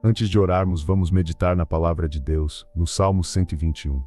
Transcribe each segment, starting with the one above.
Antes de orarmos, vamos meditar na palavra de Deus, no Salmo 121.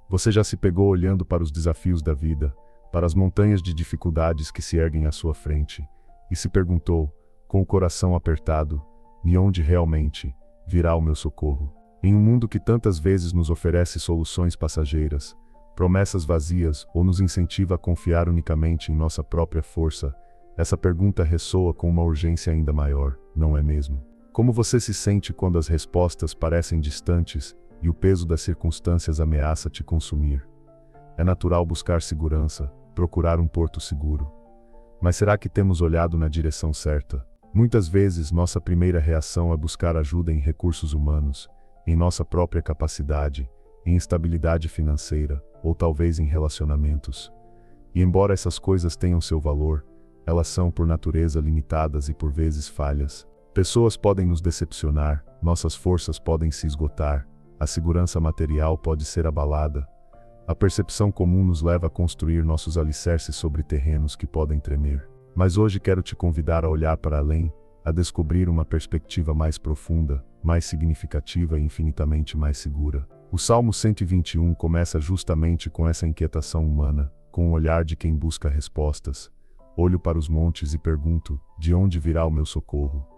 Você já se pegou olhando para os desafios da vida, para as montanhas de dificuldades que se erguem à sua frente, e se perguntou, com o coração apertado, de onde realmente virá o meu socorro? Em um mundo que tantas vezes nos oferece soluções passageiras, promessas vazias ou nos incentiva a confiar unicamente em nossa própria força, essa pergunta ressoa com uma urgência ainda maior, não é mesmo? Como você se sente quando as respostas parecem distantes e o peso das circunstâncias ameaça te consumir? É natural buscar segurança, procurar um porto seguro. Mas será que temos olhado na direção certa? Muitas vezes nossa primeira reação é buscar ajuda em recursos humanos, em nossa própria capacidade, em estabilidade financeira, ou talvez em relacionamentos. E embora essas coisas tenham seu valor, elas são por natureza limitadas e por vezes falhas. Pessoas podem nos decepcionar, nossas forças podem se esgotar, a segurança material pode ser abalada. A percepção comum nos leva a construir nossos alicerces sobre terrenos que podem tremer. Mas hoje quero te convidar a olhar para além, a descobrir uma perspectiva mais profunda, mais significativa e infinitamente mais segura. O Salmo 121 começa justamente com essa inquietação humana, com o olhar de quem busca respostas. Olho para os montes e pergunto, de onde virá o meu socorro?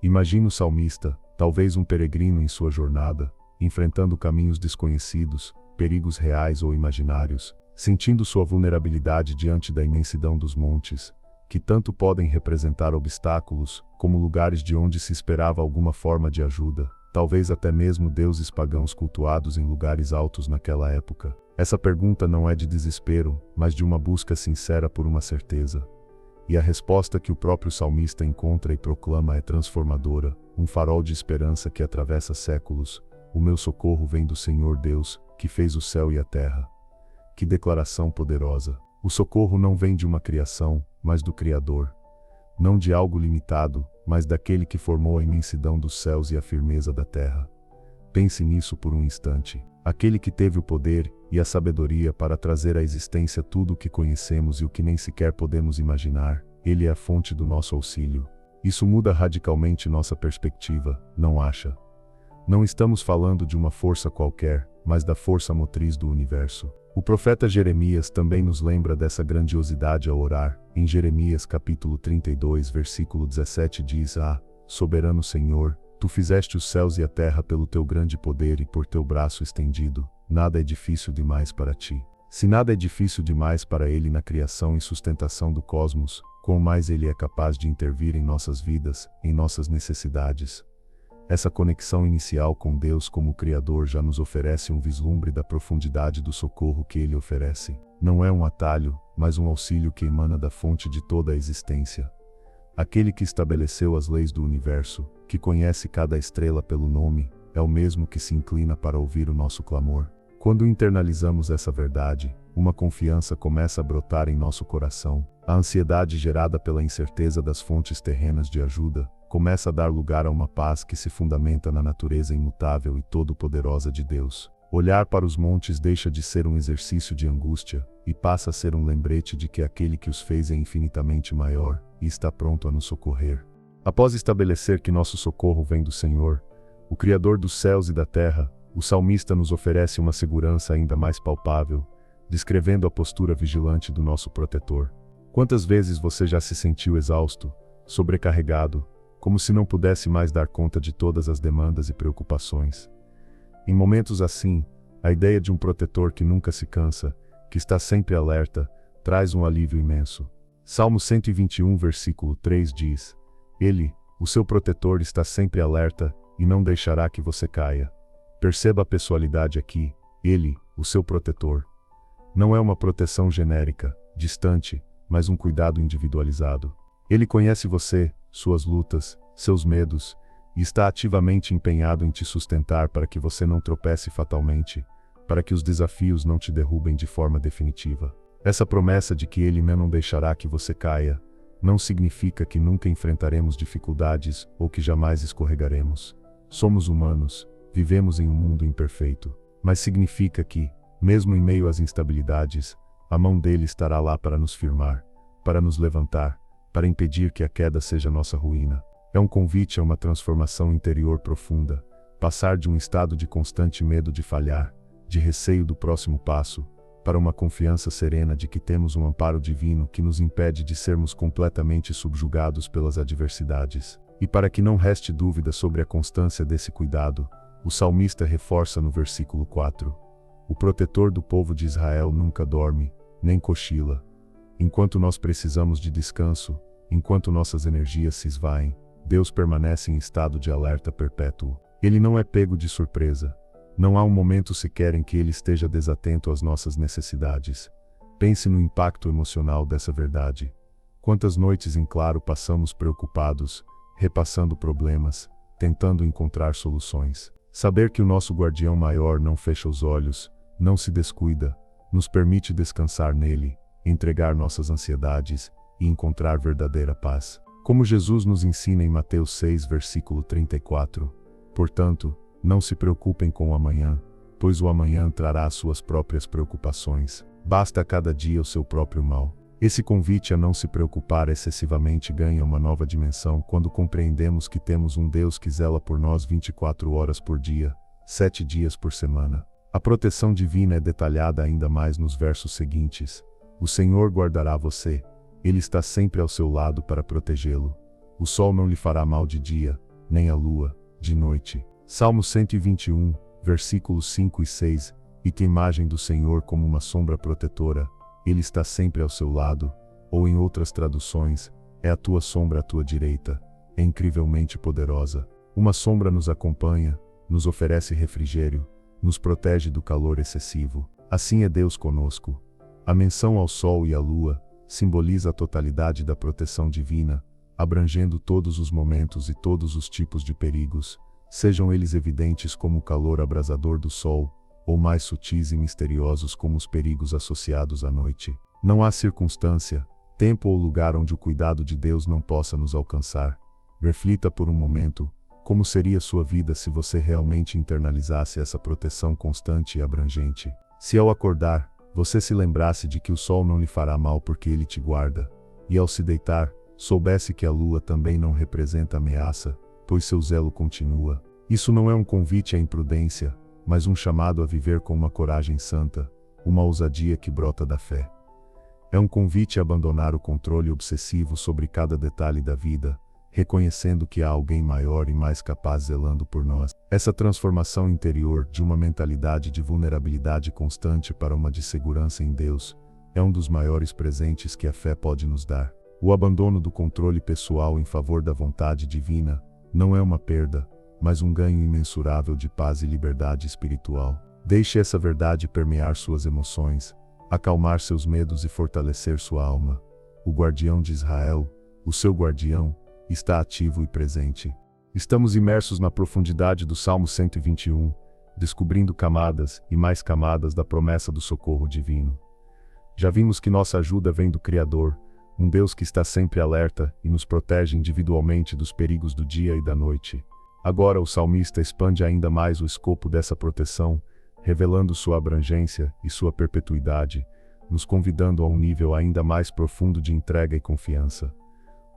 Imagino o salmista, talvez um peregrino em sua jornada, enfrentando caminhos desconhecidos, perigos reais ou imaginários, sentindo sua vulnerabilidade diante da imensidão dos montes, que tanto podem representar obstáculos, como lugares de onde se esperava alguma forma de ajuda, talvez até mesmo deuses pagãos cultuados em lugares altos naquela época. Essa pergunta não é de desespero, mas de uma busca sincera por uma certeza. E a resposta que o próprio salmista encontra e proclama é transformadora, um farol de esperança que atravessa séculos. O meu socorro vem do Senhor Deus, que fez o céu e a terra. Que declaração poderosa! O socorro não vem de uma criação, mas do Criador. Não de algo limitado, mas daquele que formou a imensidão dos céus e a firmeza da terra. Pense nisso por um instante. Aquele que teve o poder e a sabedoria para trazer à existência tudo o que conhecemos e o que nem sequer podemos imaginar, ele é a fonte do nosso auxílio. Isso muda radicalmente nossa perspectiva, não acha? Não estamos falando de uma força qualquer, mas da força motriz do universo. O profeta Jeremias também nos lembra dessa grandiosidade ao orar. Em Jeremias capítulo 32, versículo 17 diz: soberano Senhor, tu fizeste os céus e a terra pelo teu grande poder e por teu braço estendido, nada é difícil demais para ti. Se nada é difícil demais para ele na criação e sustentação do cosmos, quão mais ele é capaz de intervir em nossas vidas, em nossas necessidades. Essa conexão inicial com Deus como Criador já nos oferece um vislumbre da profundidade do socorro que Ele oferece. Não é um atalho, mas um auxílio que emana da fonte de toda a existência. Aquele que estabeleceu as leis do universo, que conhece cada estrela pelo nome, é o mesmo que se inclina para ouvir o nosso clamor. Quando internalizamos essa verdade, uma confiança começa a brotar em nosso coração. A ansiedade gerada pela incerteza das fontes terrenas de ajuda começa a dar lugar a uma paz que se fundamenta na natureza imutável e todo-poderosa de Deus. Olhar para os montes deixa de ser um exercício de angústia, e passa a ser um lembrete de que aquele que os fez é infinitamente maior, e está pronto a nos socorrer. Após estabelecer que nosso socorro vem do Senhor, o Criador dos céus e da terra, o salmista nos oferece uma segurança ainda mais palpável, descrevendo a postura vigilante do nosso protetor. Quantas vezes você já se sentiu exausto, sobrecarregado, como se não pudesse mais dar conta de todas as demandas e preocupações? Em momentos assim, a ideia de um protetor que nunca se cansa, que está sempre alerta, traz um alívio imenso. Salmo 121, versículo 3 diz: Ele, o seu protetor, está sempre alerta e não deixará que você caia. Perceba a pessoalidade aqui. Ele, o seu protetor. Não é uma proteção genérica, distante, mas um cuidado individualizado. Ele conhece você, suas lutas, seus medos, e está ativamente empenhado em te sustentar para que você não tropece fatalmente, para que os desafios não te derrubem de forma definitiva. Essa promessa de que Ele não deixará que você caia, não significa que nunca enfrentaremos dificuldades ou que jamais escorregaremos. Somos humanos, vivemos em um mundo imperfeito, mas significa que, mesmo em meio às instabilidades, a mão dele estará lá para nos firmar, para nos levantar, para impedir que a queda seja nossa ruína. É um convite a uma transformação interior profunda, passar de um estado de constante medo de falhar, de receio do próximo passo, para uma confiança serena de que temos um amparo divino que nos impede de sermos completamente subjugados pelas adversidades. E para que não reste dúvida sobre a constância desse cuidado, o salmista reforça no versículo 4: o protetor do povo de Israel nunca dorme, nem cochila. Enquanto nós precisamos de descanso, enquanto nossas energias se esvaem, Deus permanece em estado de alerta perpétuo. Ele não é pego de surpresa. Não há um momento sequer em que ele esteja desatento às nossas necessidades. Pense no impacto emocional dessa verdade. Quantas noites em claro passamos preocupados, repassando problemas, tentando encontrar soluções. Saber que o nosso guardião maior não fecha os olhos, não se descuida, nos permite descansar nele, entregar nossas ansiedades e encontrar verdadeira paz. Como Jesus nos ensina em Mateus 6, versículo 34, portanto, não se preocupem com o amanhã, pois o amanhã trará as suas próprias preocupações. Basta a cada dia o seu próprio mal. Esse convite a não se preocupar excessivamente ganha uma nova dimensão quando compreendemos que temos um Deus que zela por nós 24 horas por dia, 7 dias por semana. A proteção divina é detalhada ainda mais nos versos seguintes: o Senhor guardará você, Ele está sempre ao seu lado para protegê-lo. O sol não lhe fará mal de dia, nem a lua, de noite. Salmo 121, versículos 5 e 6, e que imagem do Senhor como uma sombra protetora, Ele está sempre ao seu lado, ou em outras traduções, é a tua sombra à tua direita, é incrivelmente poderosa. Uma sombra nos acompanha, nos oferece refrigério, nos protege do calor excessivo. Assim é Deus conosco. A menção ao sol e à lua simboliza a totalidade da proteção divina, abrangendo todos os momentos e todos os tipos de perigos, sejam eles evidentes como o calor abrasador do sol, ou mais sutis e misteriosos como os perigos associados à noite. Não há circunstância, tempo ou lugar onde o cuidado de Deus não possa nos alcançar. Reflita por um momento, como seria sua vida se você realmente internalizasse essa proteção constante e abrangente. Se ao acordar, você se lembrasse de que o sol não lhe fará mal porque ele te guarda, e ao se deitar, soubesse que a lua também não representa ameaça, pois seu zelo continua. Isso não é um convite à imprudência, mas um chamado a viver com uma coragem santa, uma ousadia que brota da fé. É um convite a abandonar o controle obsessivo sobre cada detalhe da vida, reconhecendo que há alguém maior e mais capaz zelando por nós. Essa transformação interior de uma mentalidade de vulnerabilidade constante para uma de segurança em Deus, é um dos maiores presentes que a fé pode nos dar. O abandono do controle pessoal em favor da vontade divina, não é uma perda, mas um ganho imensurável de paz e liberdade espiritual. Deixe essa verdade permear suas emoções, acalmar seus medos e fortalecer sua alma. O guardião de Israel, o seu guardião, está ativo e presente. Estamos imersos na profundidade do Salmo 121, descobrindo camadas e mais camadas da promessa do socorro divino. Já vimos que nossa ajuda vem do Criador, um Deus que está sempre alerta e nos protege individualmente dos perigos do dia e da noite. Agora o salmista expande ainda mais o escopo dessa proteção, revelando sua abrangência e sua perpetuidade, nos convidando a um nível ainda mais profundo de entrega e confiança.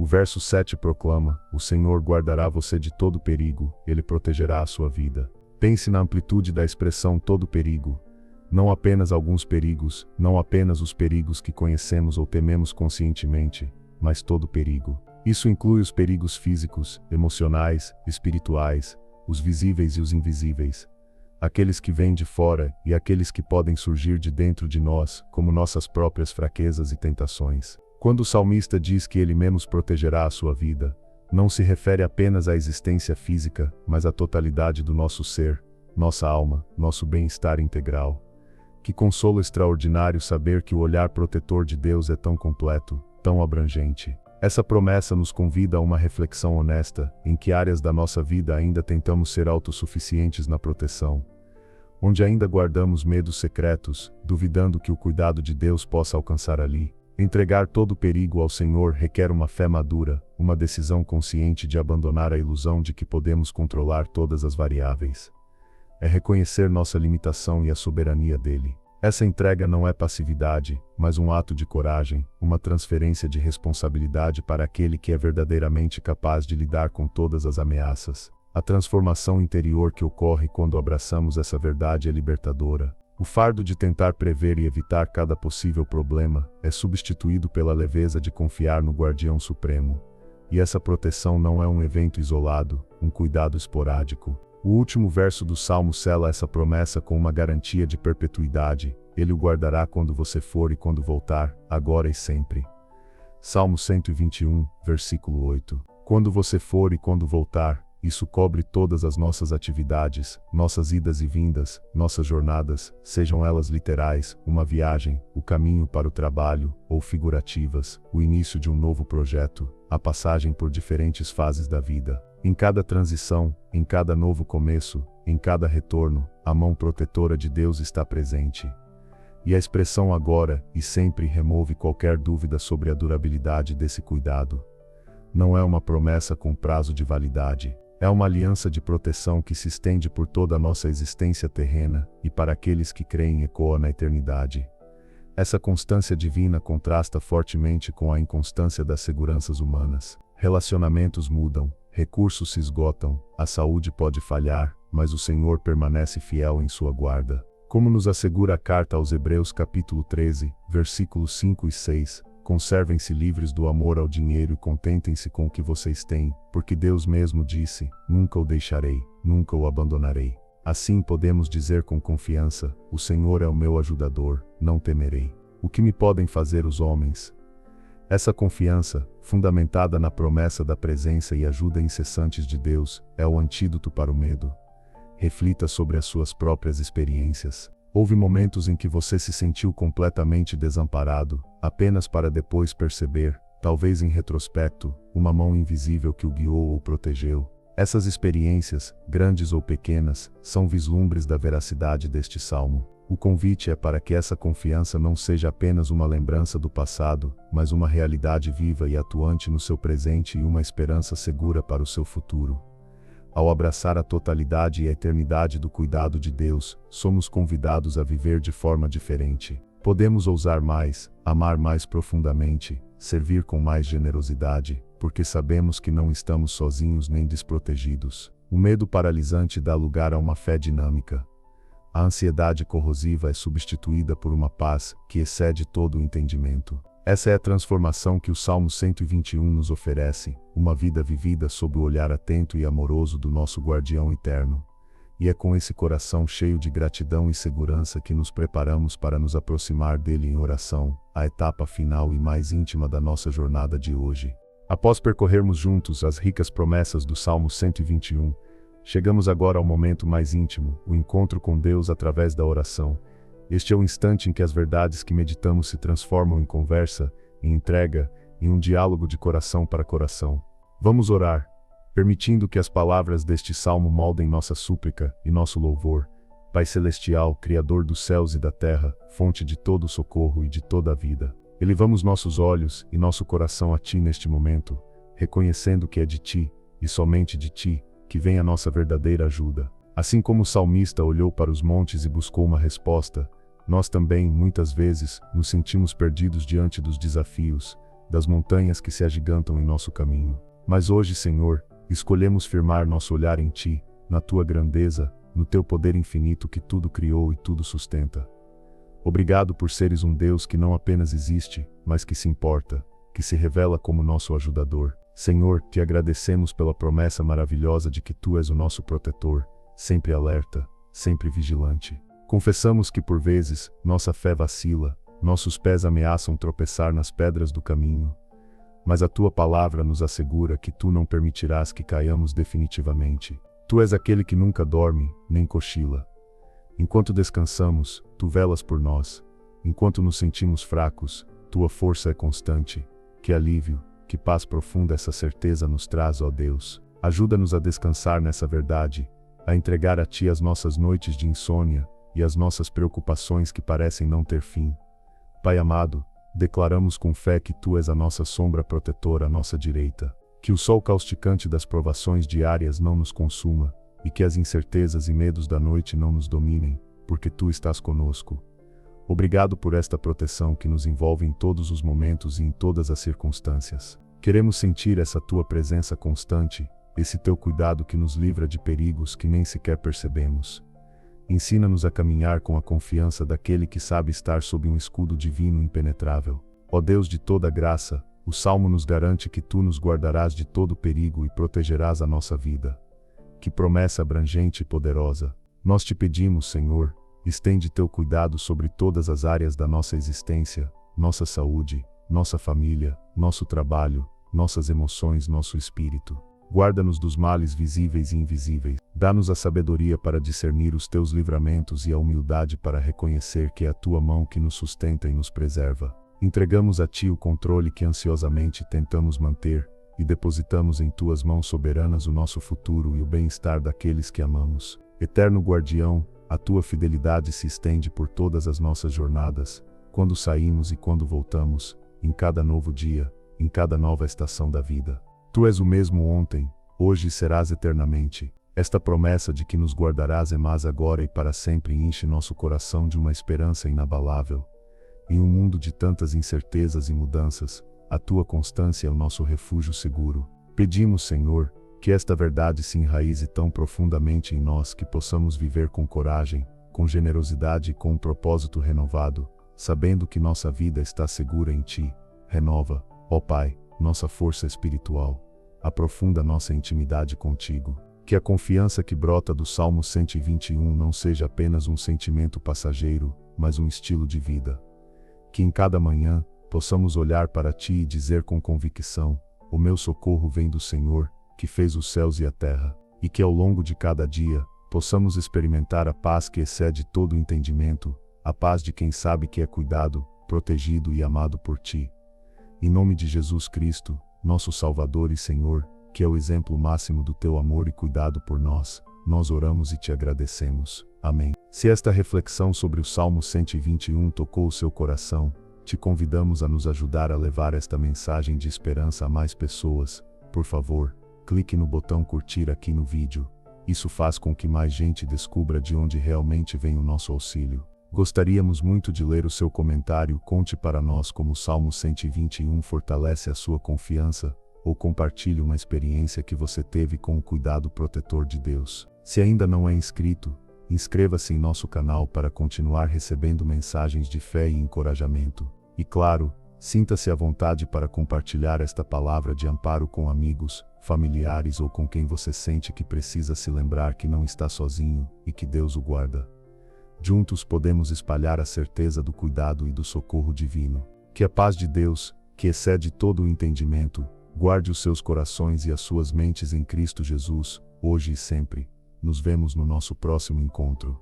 O verso 7 proclama: o Senhor guardará você de todo perigo, Ele protegerá a sua vida. Pense na amplitude da expressão todo perigo. Não apenas alguns perigos, não apenas os perigos que conhecemos ou tememos conscientemente, mas todo perigo. Isso inclui os perigos físicos, emocionais, espirituais, os visíveis e os invisíveis. Aqueles que vêm de fora e aqueles que podem surgir de dentro de nós, como nossas próprias fraquezas e tentações. Quando o salmista diz que ele mesmo protegerá a sua vida, não se refere apenas à existência física, mas à totalidade do nosso ser, nossa alma, nosso bem-estar integral. Que consolo extraordinário saber que o olhar protetor de Deus é tão completo, tão abrangente. Essa promessa nos convida a uma reflexão honesta, em que áreas da nossa vida ainda tentamos ser autossuficientes na proteção, onde ainda guardamos medos secretos, duvidando que o cuidado de Deus possa alcançar ali. Entregar todo o perigo ao Senhor requer uma fé madura, uma decisão consciente de abandonar a ilusão de que podemos controlar todas as variáveis. É reconhecer nossa limitação e a soberania dele. Essa entrega não é passividade, mas um ato de coragem, uma transferência de responsabilidade para aquele que é verdadeiramente capaz de lidar com todas as ameaças. A transformação interior que ocorre quando abraçamos essa verdade é libertadora. O fardo de tentar prever e evitar cada possível problema é substituído pela leveza de confiar no Guardião Supremo. E essa proteção não é um evento isolado, um cuidado esporádico. O último verso do Salmo sela essa promessa com uma garantia de perpetuidade: Ele o guardará quando você for e quando voltar, agora e sempre. Salmo 121, versículo 8. Quando você for e quando voltar, isso cobre todas as nossas atividades, nossas idas e vindas, nossas jornadas, sejam elas literais, uma viagem, o caminho para o trabalho, ou figurativas, o início de um novo projeto, a passagem por diferentes fases da vida. Em cada transição, em cada novo começo, em cada retorno, a mão protetora de Deus está presente. E a expressão agora e sempre remove qualquer dúvida sobre a durabilidade desse cuidado. Não é uma promessa com prazo de validade. É uma aliança de proteção que se estende por toda a nossa existência terrena, e para aqueles que creem ecoa na eternidade. Essa constância divina contrasta fortemente com a inconstância das seguranças humanas. Relacionamentos mudam, recursos se esgotam, a saúde pode falhar, mas o Senhor permanece fiel em sua guarda. Como nos assegura a carta aos Hebreus capítulo 13, versículos 5 e 6, conservem-se livres do amor ao dinheiro e contentem-se com o que vocês têm, porque Deus mesmo disse: nunca o deixarei, nunca o abandonarei. Assim podemos dizer com confiança: o Senhor é o meu ajudador, não temerei. O que me podem fazer os homens? Essa confiança, fundamentada na promessa da presença e ajuda incessantes de Deus, é o antídoto para o medo. Reflita sobre as suas próprias experiências. Houve momentos em que você se sentiu completamente desamparado, apenas para depois perceber, talvez em retrospecto, uma mão invisível que o guiou ou protegeu. Essas experiências, grandes ou pequenas, são vislumbres da veracidade deste salmo. O convite é para que essa confiança não seja apenas uma lembrança do passado, mas uma realidade viva e atuante no seu presente e uma esperança segura para o seu futuro. Ao abraçar a totalidade e a eternidade do cuidado de Deus, somos convidados a viver de forma diferente. Podemos ousar mais, amar mais profundamente, servir com mais generosidade, porque sabemos que não estamos sozinhos nem desprotegidos. O medo paralisante dá lugar a uma fé dinâmica. A ansiedade corrosiva é substituída por uma paz que excede todo o entendimento. Essa é a transformação que o Salmo 121 nos oferece, uma vida vivida sob o olhar atento e amoroso do nosso Guardião eterno. E é com esse coração cheio de gratidão e segurança que nos preparamos para nos aproximar dele em oração, a etapa final e mais íntima da nossa jornada de hoje. Após percorrermos juntos as ricas promessas do Salmo 121, chegamos agora ao momento mais íntimo, o encontro com Deus através da oração. Este é o instante em que as verdades que meditamos se transformam em conversa, em entrega, em um diálogo de coração para coração. Vamos orar, permitindo que as palavras deste salmo moldem nossa súplica e nosso louvor. Pai Celestial, Criador dos céus e da terra, fonte de todo socorro e de toda a vida. Elevamos nossos olhos e nosso coração a Ti neste momento, reconhecendo que é de Ti, e somente de Ti, que vem a nossa verdadeira ajuda. Assim como o salmista olhou para os montes e buscou uma resposta, nós também, muitas vezes, nos sentimos perdidos diante dos desafios, das montanhas que se agigantam em nosso caminho. Mas hoje, Senhor, escolhemos firmar nosso olhar em Ti, na Tua grandeza, no Teu poder infinito que tudo criou e tudo sustenta. Obrigado por seres um Deus que não apenas existe, mas que se importa, que se revela como nosso ajudador. Senhor, Te agradecemos pela promessa maravilhosa de que Tu és o nosso protetor, sempre alerta, sempre vigilante. Confessamos que por vezes, nossa fé vacila, nossos pés ameaçam tropeçar nas pedras do caminho. Mas a Tua palavra nos assegura que Tu não permitirás que caiamos definitivamente. Tu és aquele que nunca dorme, nem cochila. Enquanto descansamos, Tu velas por nós. Enquanto nos sentimos fracos, Tua força é constante. Que alívio, que paz profunda essa certeza nos traz, ó Deus. Ajuda-nos a descansar nessa verdade, a entregar a Ti as nossas noites de insônia, e as nossas preocupações que parecem não ter fim. Pai amado, declaramos com fé que Tu és a nossa sombra protetora à nossa direita, que o sol causticante das provações diárias não nos consuma, e que as incertezas e medos da noite não nos dominem, porque Tu estás conosco. Obrigado por esta proteção que nos envolve em todos os momentos e em todas as circunstâncias. Queremos sentir essa tua presença constante, esse teu cuidado que nos livra de perigos que nem sequer percebemos. Ensina-nos a caminhar com a confiança daquele que sabe estar sob um escudo divino impenetrável. Ó Deus de toda graça, o Salmo nos garante que tu nos guardarás de todo perigo e protegerás a nossa vida. Que promessa abrangente e poderosa! Nós te pedimos, Senhor, estende teu cuidado sobre todas as áreas da nossa existência, nossa saúde, nossa família, nosso trabalho, nossas emoções, nosso espírito. Guarda-nos dos males visíveis e invisíveis. Dá-nos a sabedoria para discernir os teus livramentos e a humildade para reconhecer que é a tua mão que nos sustenta e nos preserva. Entregamos a ti o controle que ansiosamente tentamos manter, e depositamos em tuas mãos soberanas o nosso futuro e o bem-estar daqueles que amamos. Eterno guardião, a tua fidelidade se estende por todas as nossas jornadas, quando saímos e quando voltamos, em cada novo dia, em cada nova estação da vida. Tu és o mesmo ontem, hoje e serás eternamente. Esta promessa de que nos guardarás é mais agora e para sempre enche nosso coração de uma esperança inabalável. Em um mundo de tantas incertezas e mudanças, a tua constância é o nosso refúgio seguro. Pedimos, Senhor, que esta verdade se enraize tão profundamente em nós que possamos viver com coragem, com generosidade e com um propósito renovado, sabendo que nossa vida está segura em ti. Renova, ó Pai, nossa força espiritual. Aprofunda nossa intimidade contigo. Que a confiança que brota do Salmo 121 não seja apenas um sentimento passageiro, mas um estilo de vida. Que em cada manhã, possamos olhar para ti e dizer com convicção: o meu socorro vem do Senhor, que fez os céus e a terra. E que ao longo de cada dia, possamos experimentar a paz que excede todo o entendimento, a paz de quem sabe que é cuidado, protegido e amado por ti. Em nome de Jesus Cristo, nosso Salvador e Senhor, que é o exemplo máximo do teu amor e cuidado por nós, nós oramos e te agradecemos. Amém. Se esta reflexão sobre o Salmo 121 tocou o seu coração, te convidamos a nos ajudar a levar esta mensagem de esperança a mais pessoas. Por favor, clique no botão curtir aqui no vídeo. Isso faz com que mais gente descubra de onde realmente vem o nosso auxílio. Gostaríamos muito de ler o seu comentário. Conte para nós como o Salmo 121 fortalece a sua confiança, ou compartilhe uma experiência que você teve com o cuidado protetor de Deus. Se ainda não é inscrito, inscreva-se em nosso canal para continuar recebendo mensagens de fé e encorajamento. E claro, sinta-se à vontade para compartilhar esta palavra de amparo com amigos, familiares ou com quem você sente que precisa se lembrar que não está sozinho e que Deus o guarda. Juntos podemos espalhar a certeza do cuidado e do socorro divino. Que a paz de Deus, que excede todo o entendimento, guarde os seus corações e as suas mentes em Cristo Jesus, hoje e sempre. Nos vemos no nosso próximo encontro.